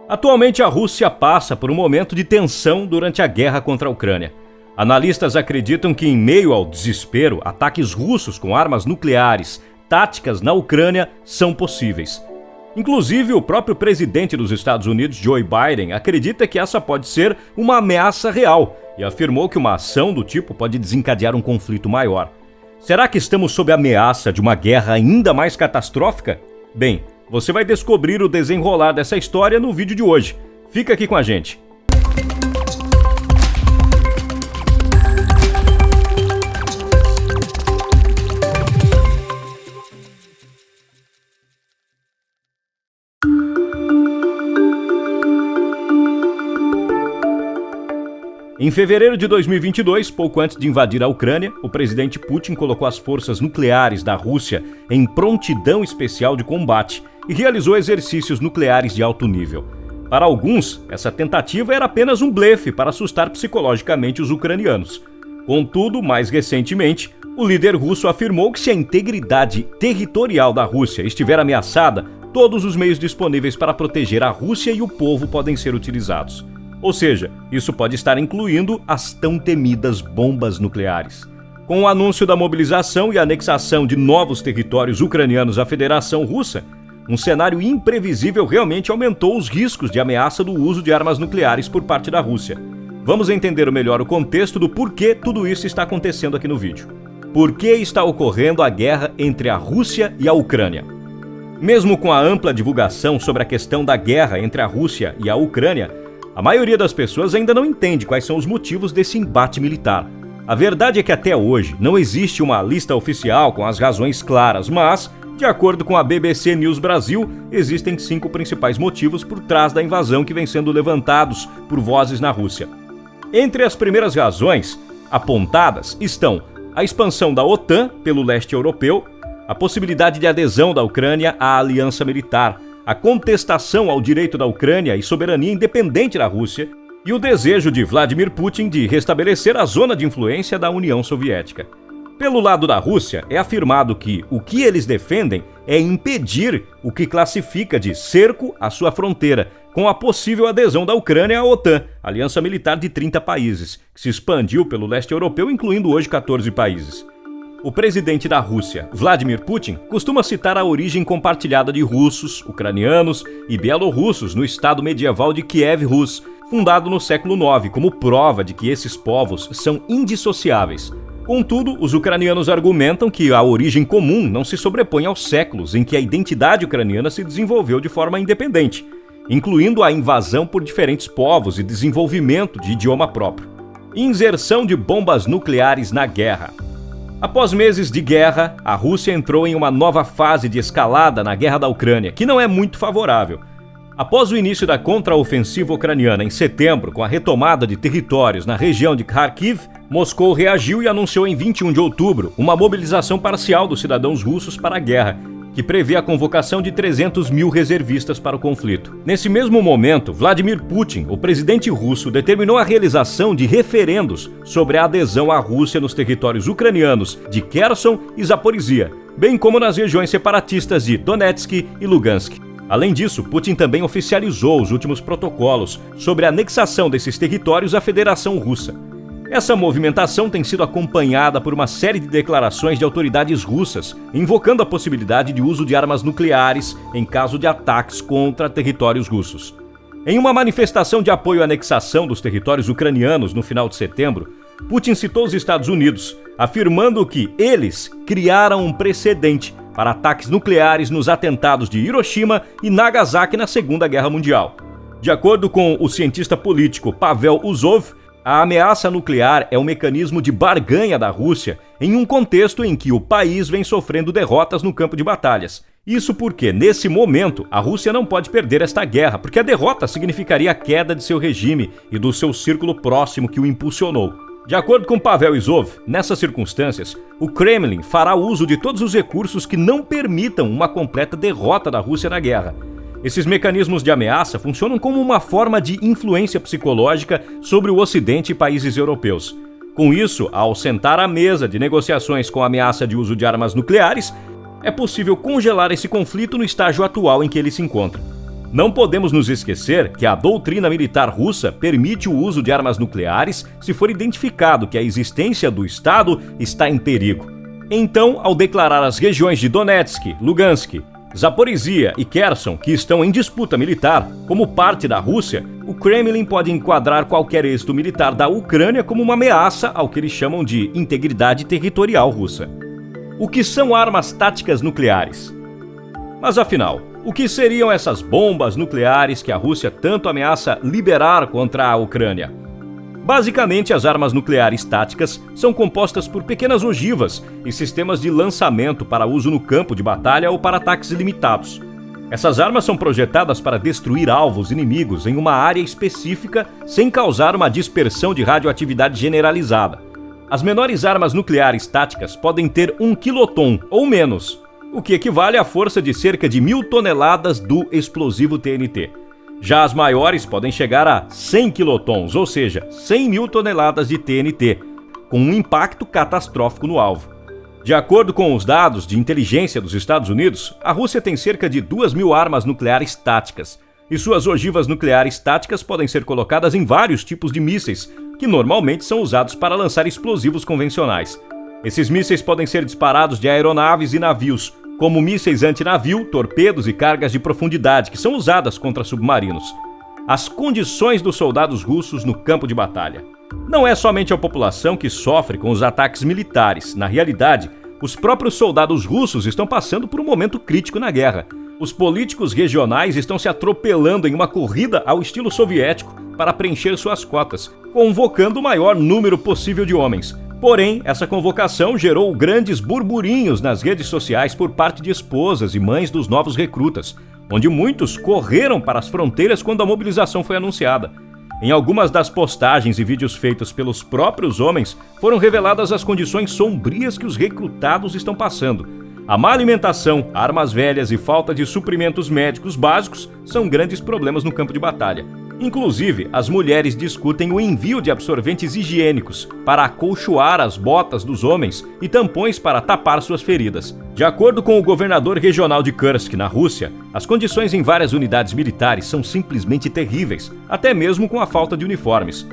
Atualmente, a Rússia passa por um momento de tensão durante a guerra contra a Ucrânia. Analistas acreditam que, em meio ao desespero, ataques russos com armas nucleares táticas na Ucrânia são possíveis. Inclusive, o próprio presidente dos Estados Unidos, Joe Biden, acredita que essa pode ser uma ameaça real e afirmou que uma ação do tipo pode desencadear um conflito maior. Será que estamos sob a ameaça de uma guerra ainda mais catastrófica? Bem, você vai descobrir o desenrolar dessa história no vídeo de hoje. Fica aqui com a gente. Em fevereiro de 2022, pouco antes de invadir a Ucrânia, o presidente Putin colocou as forças nucleares da Rússia em prontidão especial de combate e realizou exercícios nucleares de alto nível. Para alguns, essa tentativa era apenas um blefe para assustar psicologicamente os ucranianos. Contudo, mais recentemente, o líder russo afirmou que se a integridade territorial da Rússia estiver ameaçada, todos os meios disponíveis para proteger a Rússia e o povo podem ser utilizados. Ou seja, isso pode estar incluindo as tão temidas bombas nucleares. Com o anúncio da mobilização e anexação de novos territórios ucranianos à Federação Russa, um cenário imprevisível realmente aumentou os riscos de ameaça do uso de armas nucleares por parte da Rússia. Vamos entender melhor o contexto do porquê tudo isso está acontecendo aqui no vídeo. Por que está ocorrendo a guerra entre a Rússia e a Ucrânia? Mesmo com a ampla divulgação sobre a questão da guerra entre a Rússia e a Ucrânia, a maioria das pessoas ainda não entende quais são os motivos desse embate militar. A verdade é que até hoje não existe uma lista oficial com as razões claras, mas, de acordo com a BBC News Brasil, existem 5 principais motivos por trás da invasão que vem sendo levantados por vozes na Rússia. Entre as primeiras razões apontadas estão a expansão da OTAN pelo leste europeu, a possibilidade de adesão da Ucrânia à aliança militar, a contestação ao direito da Ucrânia e soberania independente da Rússia e o desejo de Vladimir Putin de restabelecer a zona de influência da União Soviética. Pelo lado da Rússia, é afirmado que o que eles defendem é impedir o que classifica de cerco à sua fronteira, com a possível adesão da Ucrânia à OTAN, aliança militar de 30 países, que se expandiu pelo leste europeu, incluindo hoje 14 países. O presidente da Rússia, Vladimir Putin, costuma citar a origem compartilhada de russos, ucranianos e bielorrussos no estado medieval de Kiev Rus, fundado no século IX, como prova de que esses povos são indissociáveis. Contudo, os ucranianos argumentam que a origem comum não se sobrepõe aos séculos em que a identidade ucraniana se desenvolveu de forma independente, incluindo a invasão por diferentes povos e desenvolvimento de idioma próprio. Inserção de bombas nucleares na guerra. Após meses de guerra, a Rússia entrou em uma nova fase de escalada na guerra da Ucrânia, que não é muito favorável. Após o início da contraofensiva ucraniana em setembro, com a retomada de territórios na região de Kharkiv, Moscou reagiu e anunciou em 21 de outubro uma mobilização parcial dos cidadãos russos para a guerra, que prevê a convocação de 300 mil reservistas para o conflito. Nesse mesmo momento, Vladimir Putin, o presidente russo, determinou a realização de referendos sobre a adesão à Rússia nos territórios ucranianos de Kherson e Zaporizhia, bem como nas regiões separatistas de Donetsk e Lugansk. Além disso, Putin também oficializou os últimos protocolos sobre a anexação desses territórios à Federação Russa. Essa movimentação tem sido acompanhada por uma série de declarações de autoridades russas, invocando a possibilidade de uso de armas nucleares em caso de ataques contra territórios russos. Em uma manifestação de apoio à anexação dos territórios ucranianos no final de setembro, Putin citou os Estados Unidos, afirmando que eles criaram um precedente para ataques nucleares nos atentados de Hiroshima e Nagasaki na Segunda Guerra Mundial. De acordo com o cientista político Pavel Uzov, a ameaça nuclear é um mecanismo de barganha da Rússia em um contexto em que o país vem sofrendo derrotas no campo de batalhas. Isso porque, nesse momento, a Rússia não pode perder esta guerra, porque a derrota significaria a queda de seu regime e do seu círculo próximo que o impulsionou. De acordo com Pavel Izov, nessas circunstâncias, o Kremlin fará uso de todos os recursos que não permitam uma completa derrota da Rússia na guerra. Esses mecanismos de ameaça funcionam como uma forma de influência psicológica sobre o Ocidente e países europeus. Com isso, ao sentar à mesa de negociações com a ameaça de uso de armas nucleares, é possível congelar esse conflito no estágio atual em que ele se encontra. Não podemos nos esquecer que a doutrina militar russa permite o uso de armas nucleares se for identificado que a existência do Estado está em perigo. Então, ao declarar as regiões de Donetsk, Lugansk, Zaporizhia e Kherson, que estão em disputa militar, como parte da Rússia, o Kremlin pode enquadrar qualquer êxito militar da Ucrânia como uma ameaça ao que eles chamam de integridade territorial russa. O que são armas táticas nucleares? Mas afinal, o que seriam essas bombas nucleares que a Rússia tanto ameaça liberar contra a Ucrânia? Basicamente, as armas nucleares táticas são compostas por pequenas ogivas e sistemas de lançamento para uso no campo de batalha ou para ataques limitados. Essas armas são projetadas para destruir alvos inimigos em uma área específica sem causar uma dispersão de radioatividade generalizada. As menores armas nucleares táticas podem ter 1 quiloton ou menos, o que equivale à força de cerca de 1.000 toneladas do explosivo TNT. Já as maiores podem chegar a 100 quilotons, ou seja, 100.000 toneladas de TNT, com um impacto catastrófico no alvo. De acordo com os dados de inteligência dos Estados Unidos, a Rússia tem cerca de 2.000 armas nucleares táticas, e suas ogivas nucleares táticas podem ser colocadas em vários tipos de mísseis, que normalmente são usados para lançar explosivos convencionais. Esses mísseis podem ser disparados de aeronaves e navios, como mísseis antinavio, torpedos e cargas de profundidade, que são usadas contra submarinos. As condições dos soldados russos no campo de batalha. Não é somente a população que sofre com os ataques militares. Na realidade, os próprios soldados russos estão passando por um momento crítico na guerra. Os políticos regionais estão se atropelando em uma corrida ao estilo soviético para preencher suas cotas, convocando o maior número possível de homens. Porém, essa convocação gerou grandes burburinhos nas redes sociais por parte de esposas e mães dos novos recrutas, onde muitos correram para as fronteiras quando a mobilização foi anunciada. Em algumas das postagens e vídeos feitos pelos próprios homens, foram reveladas as condições sombrias que os recrutados estão passando. A má alimentação, armas velhas e falta de suprimentos médicos básicos são grandes problemas no campo de batalha. Inclusive, as mulheres discutem o envio de absorventes higiênicos para acolchoar as botas dos homens e tampões para tapar suas feridas. De acordo com o governador regional de Kursk, na Rússia, as condições em várias unidades militares são simplesmente terríveis, até mesmo com a falta de uniformes.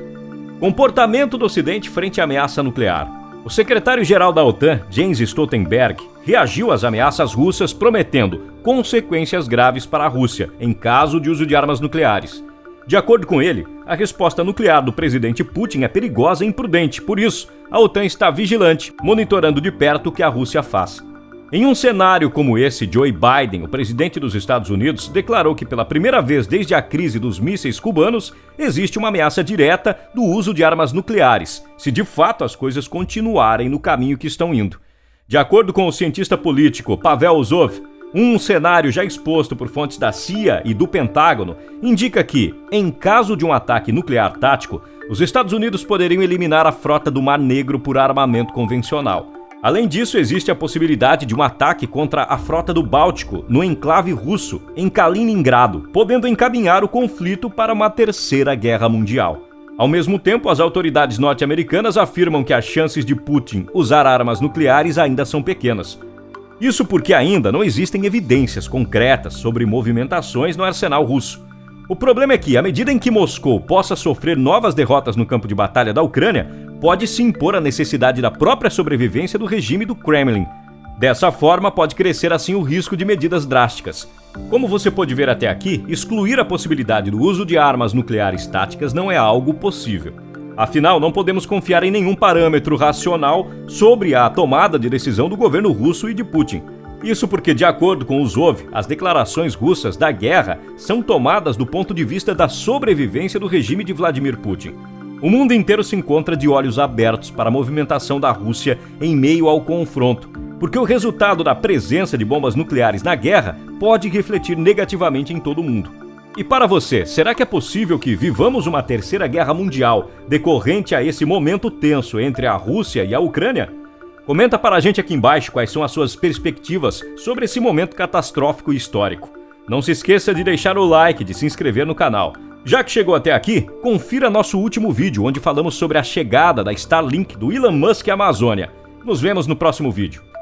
Comportamento do Ocidente frente à ameaça nuclear. O secretário-geral da OTAN, Jens Stoltenberg, reagiu às ameaças russas prometendo consequências graves para a Rússia em caso de uso de armas nucleares. De acordo com ele, a resposta nuclear do presidente Putin é perigosa e imprudente, por isso, a OTAN está vigilante, monitorando de perto o que a Rússia faz. Em um cenário como esse, Joe Biden, o presidente dos Estados Unidos, declarou que pela primeira vez desde a crise dos mísseis cubanos, existe uma ameaça direta do uso de armas nucleares, se de fato as coisas continuarem no caminho que estão indo. De acordo com o cientista político Pavel Zov, um cenário já exposto por fontes da CIA e do Pentágono indica que, em caso de um ataque nuclear tático, os Estados Unidos poderiam eliminar a frota do Mar Negro por armamento convencional. Além disso, existe a possibilidade de um ataque contra a frota do Báltico no enclave russo, em Kaliningrado, podendo encaminhar o conflito para uma terceira guerra mundial. Ao mesmo tempo, as autoridades norte-americanas afirmam que as chances de Putin usar armas nucleares ainda são pequenas. Isso porque ainda não existem evidências concretas sobre movimentações no arsenal russo. O problema é que, à medida em que Moscou possa sofrer novas derrotas no campo de batalha da Ucrânia, pode se impor a necessidade da própria sobrevivência do regime do Kremlin. Dessa forma, pode crescer assim o risco de medidas drásticas. Como você pode ver até aqui, excluir a possibilidade do uso de armas nucleares táticas não é algo possível. Afinal, não podemos confiar em nenhum parâmetro racional sobre a tomada de decisão do governo russo e de Putin. Isso porque, de acordo com o Zov, as declarações russas da guerra são tomadas do ponto de vista da sobrevivência do regime de Vladimir Putin. O mundo inteiro se encontra de olhos abertos para a movimentação da Rússia em meio ao confronto, porque o resultado da presença de bombas nucleares na guerra pode refletir negativamente em todo o mundo. E para você, será que é possível que vivamos uma terceira guerra mundial decorrente a esse momento tenso entre a Rússia e a Ucrânia? Comenta para a gente aqui embaixo quais são as suas perspectivas sobre esse momento catastrófico e histórico. Não se esqueça de deixar o like e de se inscrever no canal. Já que chegou até aqui, confira nosso último vídeo onde falamos sobre a chegada da Starlink do Elon Musk à Amazônia. Nos vemos no próximo vídeo.